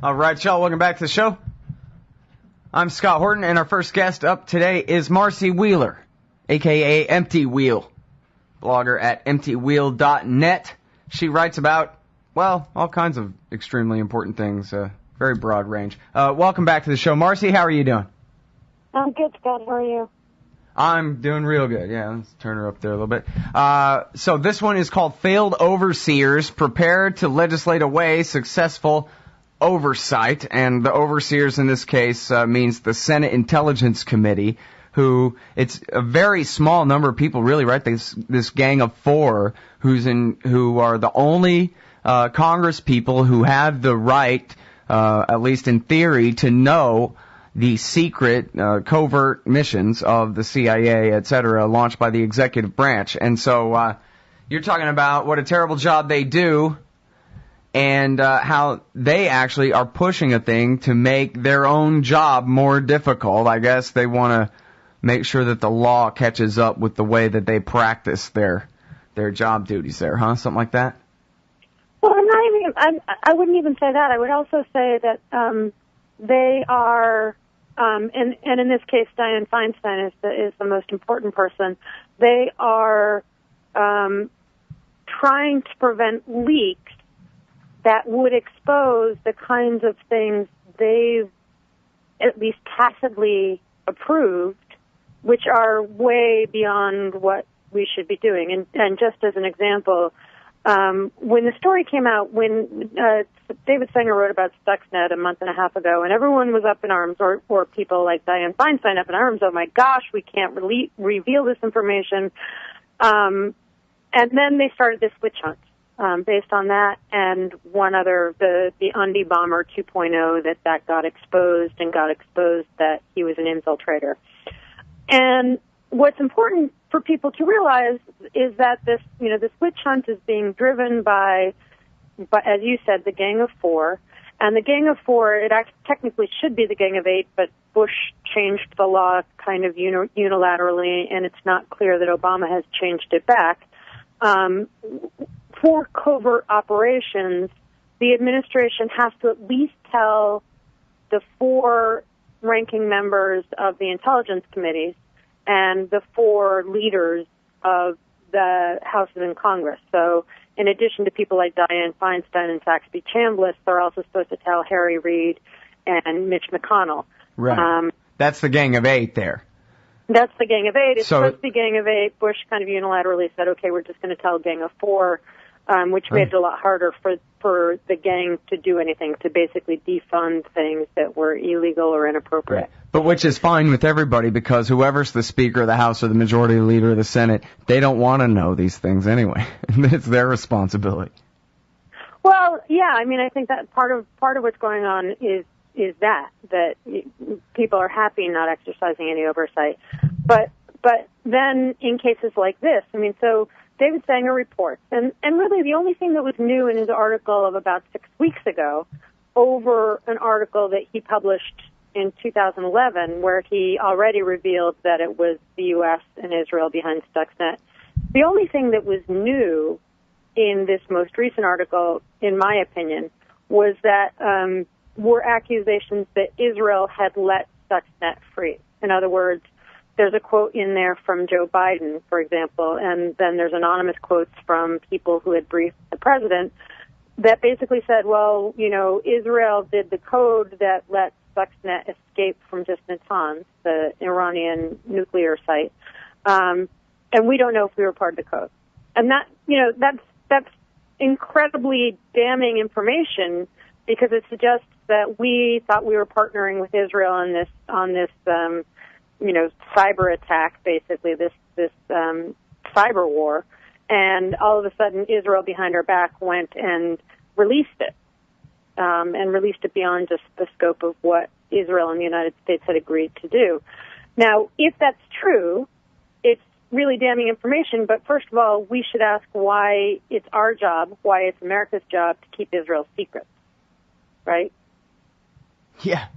All right, y'all, welcome back to the show. I'm Scott Horton, and our first guest up today is Marcy Wheeler, a.k.a. Empty Wheel, blogger at emptywheel.net. She writes about, well, all kinds of extremely important things, very broad range. Welcome back to the show. Marcy, how are you doing? I'm good, Scott. How are you? I'm doing real good. Yeah, let's turn her up there a little bit. So this one is called Failed Overseers, Prepare to Legislate Away Successful Oversight. And the overseers in this case means the Senate Intelligence Committee, who, it's a very small number of people really, right? This gang of four who are the only Congress people who have the right, at least in theory, to know the secret, covert missions of the CIA, et cetera, launched by the executive branch. And so you're talking about what a terrible job they do and how they actually are pushing a thing to make their own job more difficult. I guess they want to make sure that the law catches up with the way that they practice their job duties there, huh? Something like that? Well, I wouldn't even say that. I would also say that they are, and in this case, Dianne Feinstein is the most important person. They are trying to prevent leaks that would expose the kinds of things they've at least tacitly approved, which are way beyond what we should be doing. And just as an example, when the story came out, when David Sanger wrote about Stuxnet a month and a half ago, and everyone was up in arms, or people like Dianne Feinstein up in arms, oh my gosh, we can't reveal this information. And then they started this witch hunt based on that, and one other, the Undy Bomber 2.0, that got exposed that he was an infiltrator. And what's important for people to realize is that this witch hunt is being driven by, as you said, the Gang of Four. And the Gang of Four, it actually technically should be the Gang of Eight, but Bush changed the law kind of unilaterally, and it's not clear that Obama has changed it back. For covert operations, the administration has to at least tell the four ranking members of the intelligence committees and the four leaders of the Houses and Congress. So in addition to people like Dianne Feinstein and Saxby Chambliss, they're also supposed to tell Harry Reid and Mitch McConnell. Right. That's the Gang of Eight there. That's the Gang of Eight. It's supposed to be Gang of Eight. Bush kind of unilaterally said, okay, we're just going to tell Gang of Four, which made it a lot harder for the gang to do anything, to basically defund things that were illegal or inappropriate. Right. But which is fine with everybody, because whoever's the Speaker of the House or the Majority Leader of the Senate, they don't want to know these things anyway. It's their responsibility. Well, yeah, I mean, I think that part of what's going on is that people are happy not exercising any oversight. But then in cases like this, I mean, so David Sanger reports, and really the only thing that was new in his article of about 6 weeks ago over an article that he published in 2011 where he already revealed that it was the U.S. and Israel behind Stuxnet. The only thing that was new in this most recent article, in my opinion, was that were accusations that Israel had let Stuxnet free. In other words, there's a quote in there from Joe Biden, for example, and then there's anonymous quotes from people who had briefed the president that basically said, well, Israel did the code that let Stuxnet escape from just Natanz, the Iranian nuclear site, and we don't know if we were part of the code. And that, that's incredibly damning information, because it suggests that we thought we were partnering with Israel on this cyber attack, basically this cyber war, and all of a sudden Israel behind our back went and released it beyond just the scope of what Israel and the United States had agreed to do. Now, if that's true, it's really damning information, but first of all, we should ask why it's our job, why it's America's job to keep Israel's secrets, right? Yeah.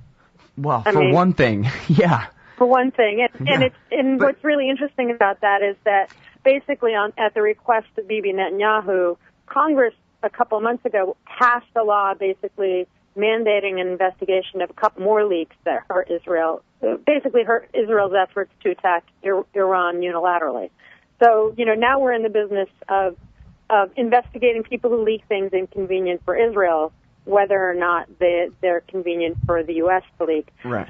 Well, one thing, yeah. For one thing, and what's really interesting about that is that basically at the request of Bibi Netanyahu, Congress a couple of months ago passed a law basically mandating an investigation of a couple more leaks that hurt Israel, basically hurt Israel's efforts to attack Iran unilaterally. So, now we're in the business of investigating people who leak things inconvenient for Israel, whether or not they're convenient for the U.S. to leak. Right.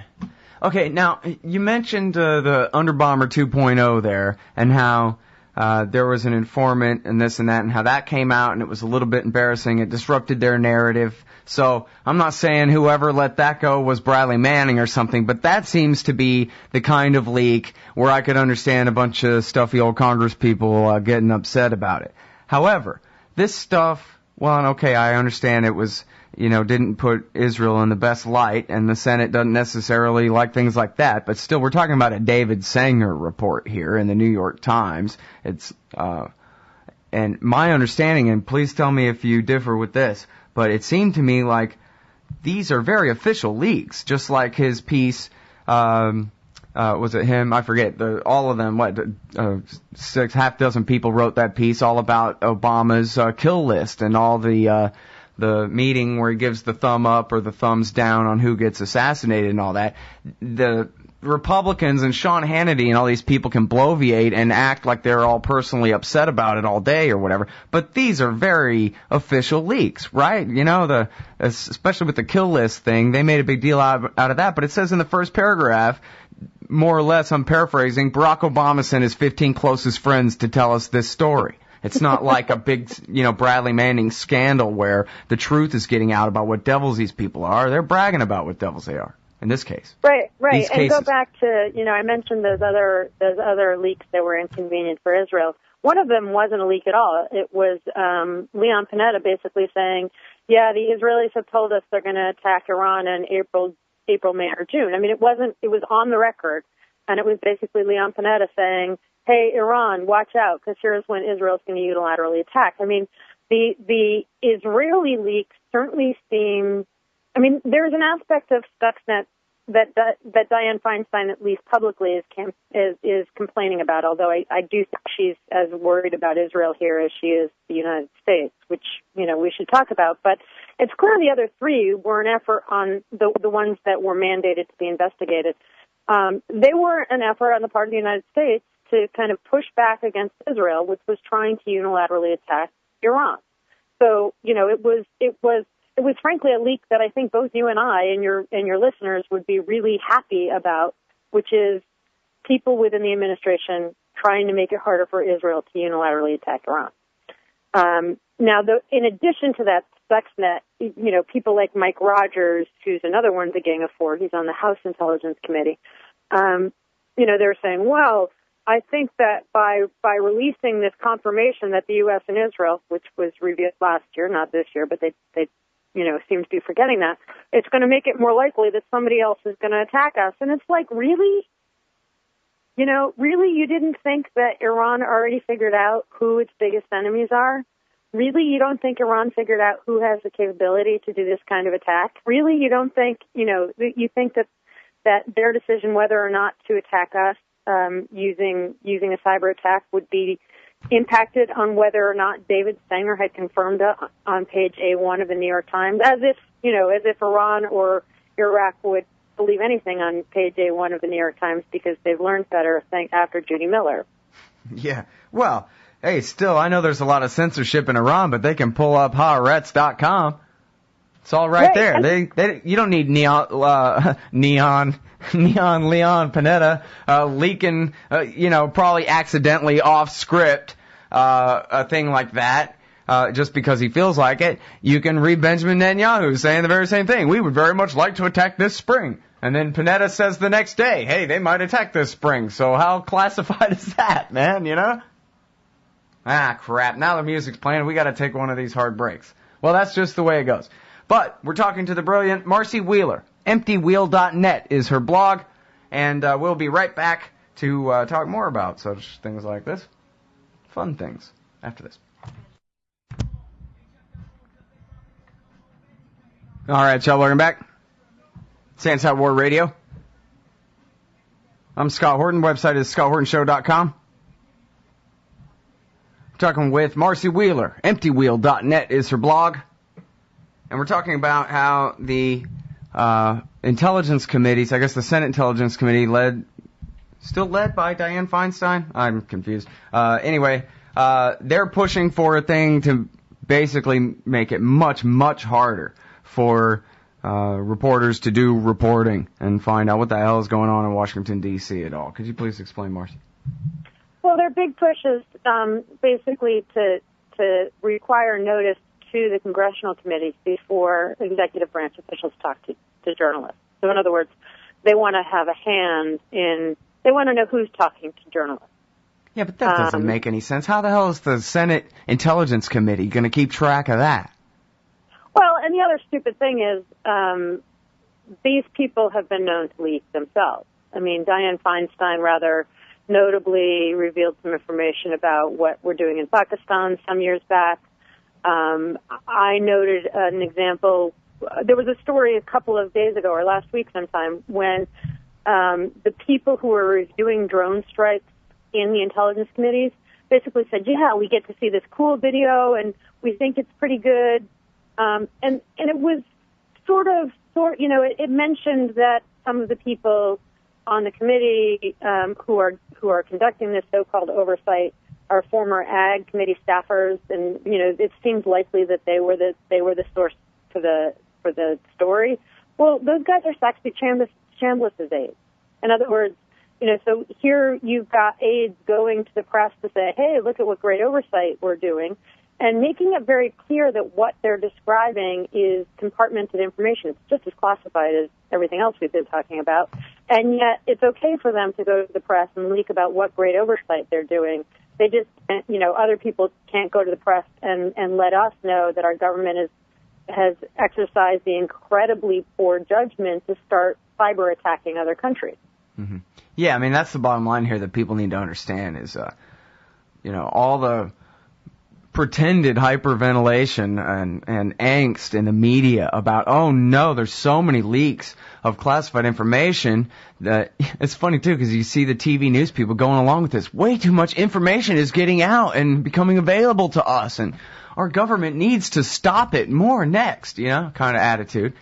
Okay, now, you mentioned the Underbomber 2.0 there, and how there was an informant and this and that, and how that came out, and it was a little bit embarrassing. It disrupted their narrative. So I'm not saying whoever let that go was Bradley Manning or something, but that seems to be the kind of leak where I could understand a bunch of stuffy old Congress people getting upset about it. However, this stuff, well, okay, I understand it was, didn't put Israel in the best light, and the Senate doesn't necessarily like things like that, but still, we're talking about a David Sanger report here in the New York Times. It's, and my understanding, and please tell me if you differ with this, but it seemed to me like these are very official leaks, just like his piece, was it him? I forget. All of them, half dozen people wrote that piece all about Obama's kill list and all the meeting where he gives the thumb up or the thumbs down on who gets assassinated and all that. The Republicans and Sean Hannity and all these people can bloviate and act like they're all personally upset about it all day or whatever. But these are very official leaks, right? Especially with the kill list thing, they made a big deal out of that. But it says in the first paragraph, more or less, I'm paraphrasing, Barack Obama sent his 15 closest friends to tell us this story. It's not like a big, Bradley Manning scandal where the truth is getting out about what devils these people are. They're bragging about what devils they are, in this case. Right. And go back to, I mentioned those other leaks that were inconvenient for Israel. One of them wasn't a leak at all. It was Leon Panetta basically saying, yeah, the Israelis have told us they're going to attack Iran in April, May, or June. I mean, it was on the record, and it was basically Leon Panetta saying, hey, Iran, watch out, because here's when Israel's going to unilaterally attack. I mean, the Israeli leaks certainly seem, there's an aspect of Stuxnet that Dianne Feinstein, at least publicly, is complaining about, although I do think she's as worried about Israel here as she is the United States, which, we should talk about. But it's clear the other three were an effort on the ones that were mandated to be investigated. They were an effort on the part of the United States to kind of push back against Israel, which was trying to unilaterally attack Iran. So, it was frankly a leak that I think both you and I and your listeners would be really happy about, which is people within the administration trying to make it harder for Israel to unilaterally attack Iran. Now, in addition to that, Stuxnet, people like Mike Rogers, who's another one of the Gang of Four, he's on the House Intelligence Committee, they're saying, well, I think that by releasing this confirmation that the U.S. and Israel, which was revealed last year, not this year, but they seem to be forgetting that, it's going to make it more likely that somebody else is going to attack us. And it's like, really? Really, you didn't think that Iran already figured out who its biggest enemies are? Really, you don't think Iran figured out who has the capability to do this kind of attack? Really, you don't think, you think that their decision whether or not to attack us using a cyber attack would be impacted on whether or not David Sanger had confirmed it on page A1 of the New York Times, as if Iran or Iraq would believe anything on page A1 of the New York Times because they've learned better after Judy Miller. Yeah, well, hey, still, I know there's a lot of censorship in Iran, but they can pull up Haaretz.com. It's all right there. You don't need Neon Leon Panetta leaking, probably accidentally off script, a thing like that, just because he feels like it. You can read Benjamin Netanyahu saying the very same thing. We would very much like to attack this spring. And then Panetta says the next day, hey, they might attack this spring. So how classified is that, man, Ah, crap. Now the music's playing. We got to take one of these hard breaks. Well, that's just the way it goes. But we're talking to the brilliant Marcy Wheeler. EmptyWheel.net is her blog, and we'll be right back to talk more about such things like this. Fun things after this. All right, y'all, welcome back. Sandside War Radio. I'm Scott Horton. Website is scotthortonshow.com. Talking with Marcy Wheeler. EmptyWheel.net is her blog. and we're talking about how the intelligence committees, I guess the Senate Intelligence Committee still led by Dianne Feinstein? I'm confused. Anyway, they're pushing for a thing to basically make it much, much harder for reporters to do reporting and find out what the hell is going on in Washington, D.C. at all. Could you please explain, Marcy? Well, their big push is basically to require notice to the congressional committees before executive branch officials talk to journalists. So in other words, they want to have a hand in, they want to know who's talking to journalists. Yeah, but that doesn't make any sense. How the hell is the Senate Intelligence Committee going to keep track of that? Well, and the other stupid thing is these people have been known to leak themselves. I mean, Dianne Feinstein rather notably revealed some information about what we're doing in Pakistan some years back. I noted an example. There was a story a couple of days ago or last week sometime when the people who were reviewing drone strikes in the intelligence committees basically said, yeah, we get to see this cool video and we think it's pretty good. And it was it mentioned that some of the people on the committee who are conducting this so-called oversight are former Ag committee staffers, and it seems likely that they were the source for the story. Well, those guys are actually Chambliss's aides. In other words, so here you've got aides going to the press to say, hey, look at what great oversight we're doing, and making it very clear that what they're describing is compartmented information. It's just as classified as everything else we've been talking about. And yet it's okay for them to go to the press and leak about what great oversight they're doing. They just, other people can't go to the press and let us know that our government has exercised the incredibly poor judgment to start cyber attacking other countries. Mm-hmm. Yeah, I mean, that's the bottom line here that people need to understand is, all the pretended hyperventilation and angst in the media about, oh no, there's so many leaks of classified information that it's funny too because you see the TV news people going along with this. Way too much information is getting out and becoming available to us, and our government needs to stop it more next, kind of attitude.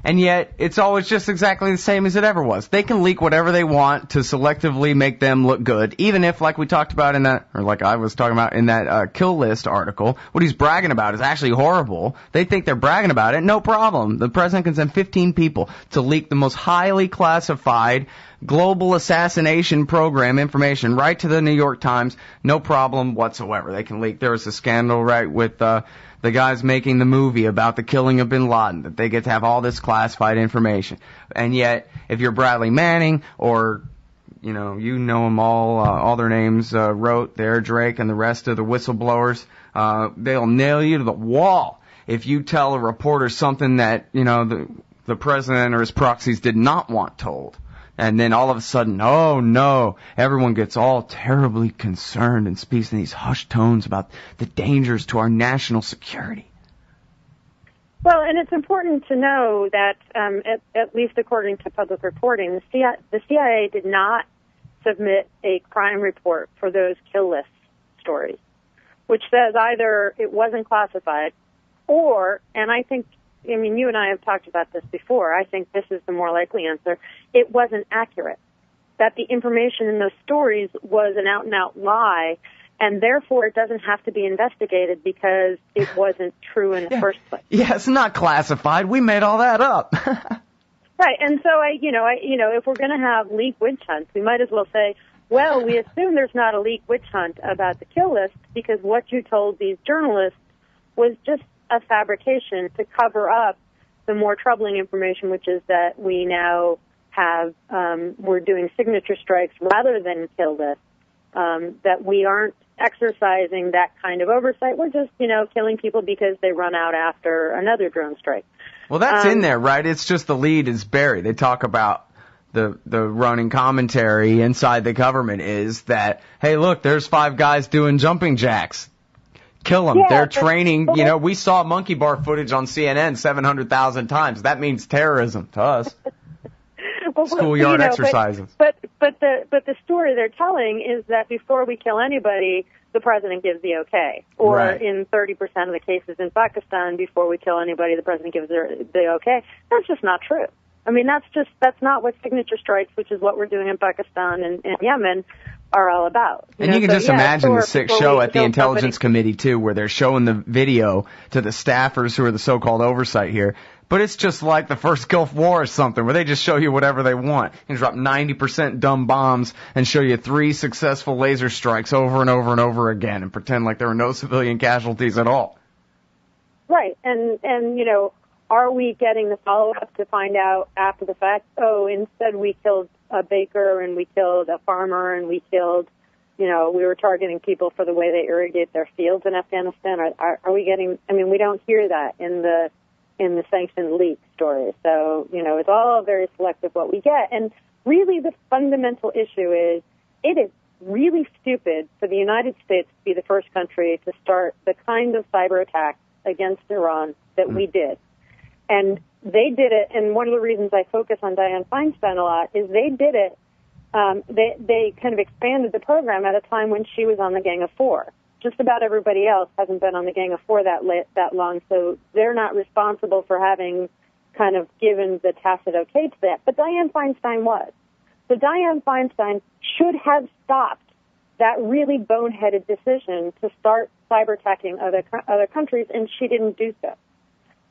And yet, it's always just exactly the same as it ever was. They can leak whatever they want to selectively make them look good, even if, like we talked about in that, or like I was talking about in that kill list article, what he's bragging about is actually horrible. They think they're bragging about it. No problem. The president can send 15 people to leak the most highly classified global assassination program information right to the New York Times. No problem whatsoever. They can leak. There was a scandal, right, with the guys making the movie about the killing of bin Laden, that they get to have all this classified information. And yet, if you're Bradley Manning or, you know them all their names wrote there, Drake and the rest of the whistleblowers, they'll nail you to the wall if you tell a reporter something that, the president or his proxies did not want told. And then all of a sudden, oh no, everyone gets all terribly concerned and speaks in these hushed tones about the dangers to our national security. Well, and it's important to know that, at least according to public reporting, the CIA did not submit a crime report for those kill list stories, which says either it wasn't classified or, and you and I have talked about this before, I think this is the more likely answer, it wasn't accurate. That the information in those stories was an out-and-out lie, and therefore it doesn't have to be investigated because it wasn't true in the first place. Yeah, it's not classified. We made all that up. Right, and so, if we're going to have leak witch hunts, we might as well say, well, we assume there's not a leak witch hunt about the kill list because what you told these journalists was just a fabrication to cover up the more troubling information, which is that we now have, we're doing signature strikes rather than kill lists, that we aren't exercising that kind of oversight. We're just, killing people because they run out after another drone strike. Well, that's in there, right? It's just the lead is buried. They talk about the running commentary inside the government is that, hey, look, there's 5 guys doing jumping jacks. Kill them. Yeah, they're training. We saw monkey bar footage on CNN 700,000 times. That means terrorism to us. Schoolyard exercises. But the story they're telling is that before we kill anybody, the president gives the okay. Or Right. in 30% of the cases in Pakistan, before we kill anybody, the president gives the okay. That's just not true. I mean, that's not what signature strikes, which is what we're doing in Pakistan and Yemen, are all about. And you can just imagine the sick show at the Intelligence Committee, too, where they're showing the video to the staffers who are the so-called oversight here. But it's just like the first Gulf War or something, where they just show you whatever they want. And drop 90% dumb bombs and show you 3 successful laser strikes over and over and over again and pretend like there were no civilian casualties at all. Right. And are we getting the follow-up to find out after the fact, instead we killed a baker and we killed a farmer and we killed, we were targeting people for the way they irrigate their fields in Afghanistan? Are we getting, we don't hear that in the sanctioned leak story. So, it's all very selective what we get. And really the fundamental issue is it is really stupid for the United States to be the first country to start the kind of cyber attack against Iran that we did. And they did it, and one of the reasons I focus on Dianne Feinstein a lot is they did it, they kind of expanded the program at a time when she was on the Gang of Four. Just about everybody else hasn't been on the Gang of Four that long, so they're not responsible for having kind of given the tacit okay to that. But Dianne Feinstein was. So Dianne Feinstein should have stopped that really boneheaded decision to start cyber attacking other countries, and she didn't do so.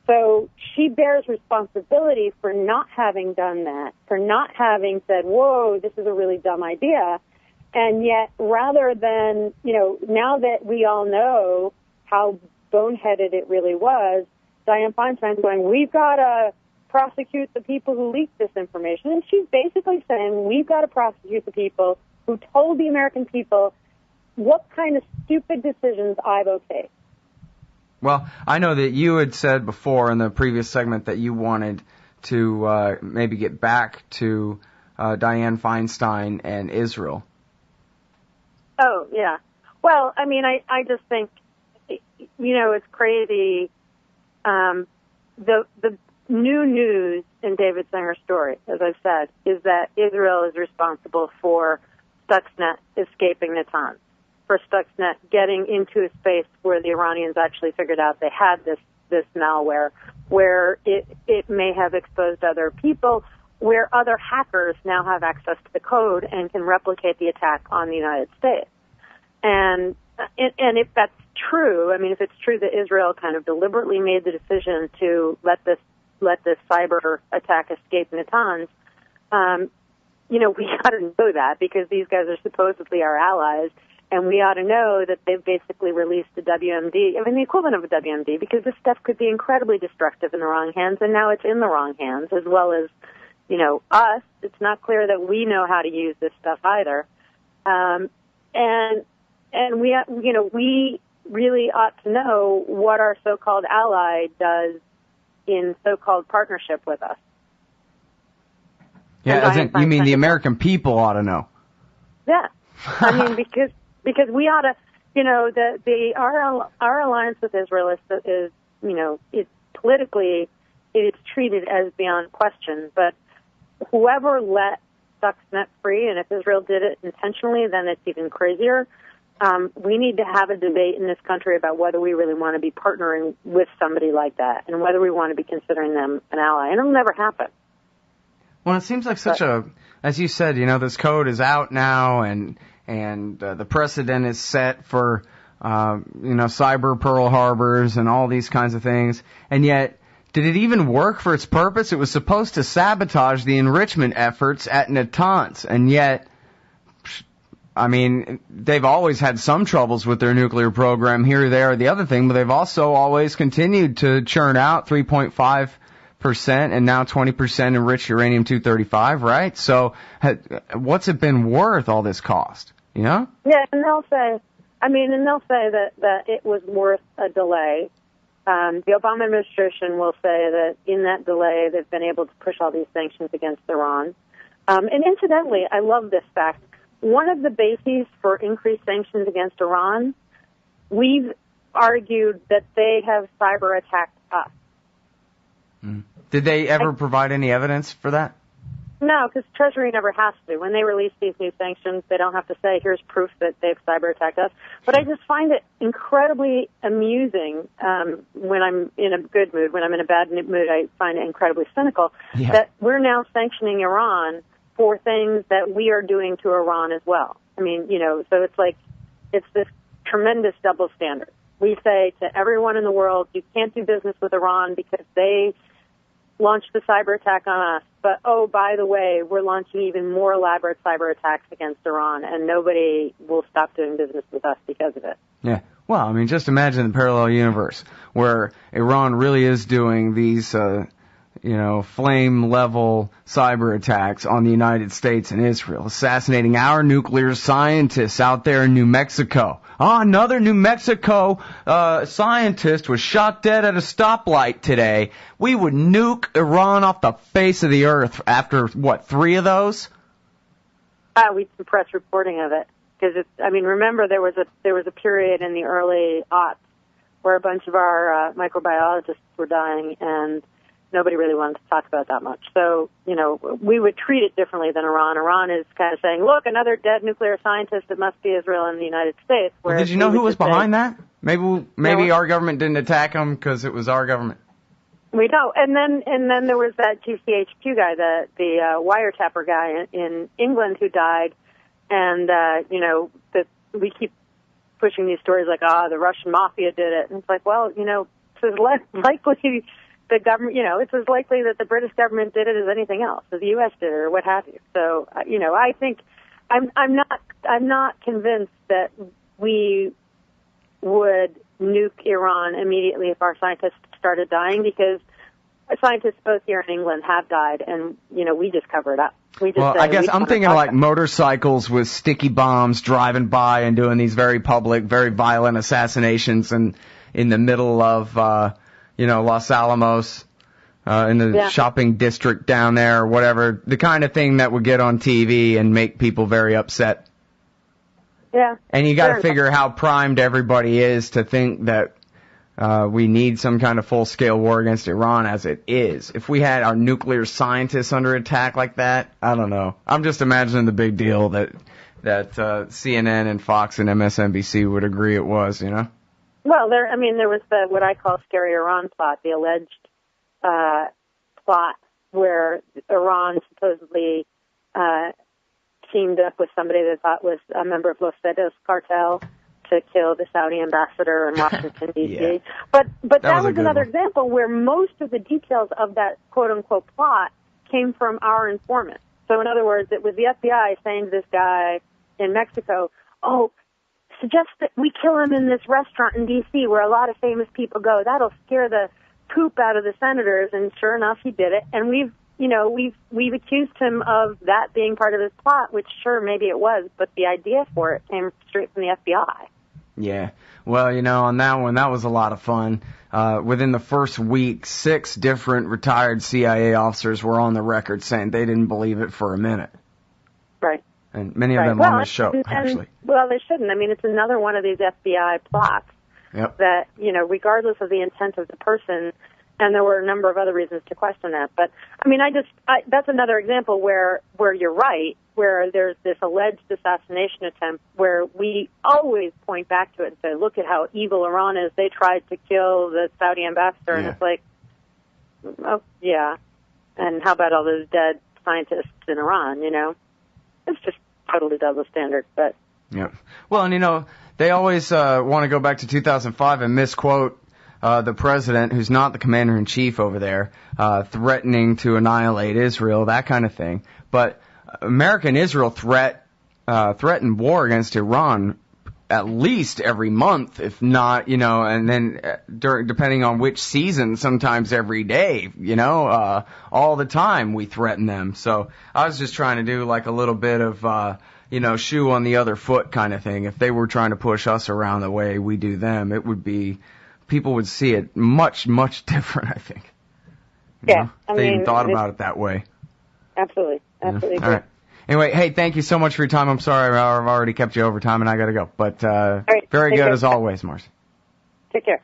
So she bears responsibility for not having done that, for not having said, whoa, this is a really dumb idea. And yet, rather than, now that we all know how boneheaded it really was, Dianne Feinstein's going, we've got to prosecute the people who leaked this information. And she's basically saying, we've got to prosecute the people who told the American people what kind of stupid decisions I've okayed. Well, I know that you had said before in the previous segment that you wanted to maybe get back to Dianne Feinstein and Israel. Oh, yeah. Well, I just think, it's crazy. The new news in David Singer's story, as I've said, is that Israel is responsible for Stuxnet escaping Natanz, for Stuxnet getting into a space where the Iranians actually figured out they had this malware, where it may have exposed other people, where other hackers now have access to the code and can replicate the attack on the United States. And if that's true, if it's true that Israel kind of deliberately made the decision to let this cyber attack escape Natanz, we ought to know that, because these guys are supposedly our allies. And we ought to know that they've basically released a WMD, the equivalent of a WMD, because this stuff could be incredibly destructive in the wrong hands, and now it's in the wrong hands, as well as, us. It's not clear that we know how to use this stuff either. And we really ought to know what our so-called ally does in so-called partnership with us. Yeah, you mean the American people ought to know? Yeah. Because we ought to, our alliance with Israel is it's politically, it's treated as beyond question. But whoever let Stuxnet free, and if Israel did it intentionally, then it's even crazier. We need to have a debate in this country about whether we really want to be partnering with somebody like that, and whether we want to be considering them an ally. And it'll never happen. Well, it seems like as you said, this code is out now, and the precedent is set for, cyber Pearl Harbors and all these kinds of things. And yet, did it even work for its purpose? It was supposed to sabotage the enrichment efforts at Natanz. And yet, they've always had some troubles with their nuclear program here, there, or the other thing, but they've also always continued to churn out 3.5% and now 20% enriched uranium-235, right? So what's it been worth, all this cost, Yeah, and they'll say, that it was worth a delay. The Obama administration will say that in that delay they've been able to push all these sanctions against Iran. And incidentally, I love this fact. One of the bases for increased sanctions against Iran, we've argued that they have cyber attacked us. Did they ever provide any evidence for that? No, because Treasury never has to. When they release these new sanctions, they don't have to say, here's proof that they've cyber-attacked us. But I just find it incredibly amusing when I'm in a good mood. When I'm in a bad mood, I find it incredibly cynical that we're now sanctioning Iran for things that we are doing to Iran as well. I mean, so it's like it's this tremendous double standard. We say to everyone in the world, you can't do business with Iran because they launched the cyber attack on us. But, oh, by the way, we're launching even more elaborate cyber attacks against Iran, and nobody will stop doing business with us because of it. Yeah. Well, I mean, just imagine the parallel universe where Iran really is doing these, flame-level cyber attacks on the United States and Israel, assassinating our nuclear scientists out there in New Mexico. Another New Mexico scientist was shot dead at a stoplight today. We would nuke Iran off the face of the earth after, 3 of those? We suppress reporting of it. Because remember there was a period in the early aughts where a bunch of our microbiologists were dying, and nobody really wanted to talk about that much. So, we would treat it differently than Iran. Iran is kind of saying, look, another dead nuclear scientist, it must be Israel and the United States. Well, did you know who was behind that? Maybe our government didn't attack them because it was our government. We know. And then there was that GCHQ guy, the wiretapper guy in England who died. And, we keep pushing these stories like, the Russian mafia did it. And it's like, well, it's as likely the government, it's as likely that the British government did it as anything else, or the U.S. did it, or what have you. So, I think I'm not convinced that we would nuke Iran immediately if our scientists started dying, because scientists both here in England have died, and we just cover it up. I guess I'm thinking like motorcycles with sticky bombs driving by and doing these very public, very violent assassinations in the middle of Los Alamos, in the shopping district down there, or whatever, the kind of thing that would get on TV and make people very upset. Yeah. And you got to figure how primed everybody is to think that we need some kind of full-scale war against Iran as it is. If we had our nuclear scientists under attack like that, I don't know. I'm just imagining the big deal that CNN and Fox and MSNBC would agree it was, Well, there was what I call scary Iran plot, the alleged plot where Iran supposedly teamed up with somebody they thought was a member of Los Zetas cartel to kill the Saudi ambassador in Washington, D.C. Yeah. But that was another example where most of the details of that quote-unquote plot came from our informant. So in other words, it was the FBI saying to this guy in Mexico, suggest that we kill him in this restaurant in D.C. where a lot of famous people go. That'll scare the poop out of the senators. And sure enough, he did it. And we've accused him of that being part of his plot, which sure, maybe it was, but the idea for it came straight from the FBI. Yeah. Well, on that one, that was a lot of fun. Within the first week, 6 different retired CIA officers were on the record saying they didn't believe it for a minute. Right. And many of them on this show, actually. Well, they shouldn't. It's another one of these FBI plots that, regardless of the intent of the person, and there were a number of other reasons to question that. But, that's another example where you're right, where there's this alleged assassination attempt where we always point back to it and say, look at how evil Iran is. They tried to kill the Saudi ambassador. And it's like, oh, yeah. And how about all those dead scientists in Iran, It's just totally double standard, but. Yeah. Well, and they always want to go back to 2005 and misquote the president, who's not the commander-in-chief over there, threatening to annihilate Israel, that kind of thing. But America and Israel threaten war against Iran at least every month, if not, and then depending on which season, sometimes every day, all the time we threaten them. So I was just trying to do like a little bit of, shoe on the other foot kind of thing. If they were trying to push us around the way we do them, it would be, people would see it much, much different, I think. Yeah. They even thought about it that way. Absolutely. Absolutely. All right. Anyway, hey, thank you so much for your time. I'm sorry I've already kept you over time and I got to go. But very good as always, Marcy. Take care.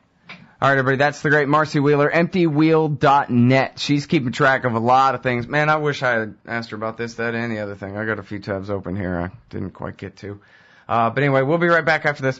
All right, everybody, that's the great Marcy Wheeler, emptywheel.net. She's keeping track of a lot of things. Man, I wish I had asked her about this, that, and the other thing. I got a few tabs open here I didn't quite get to. But anyway, we'll be right back after this.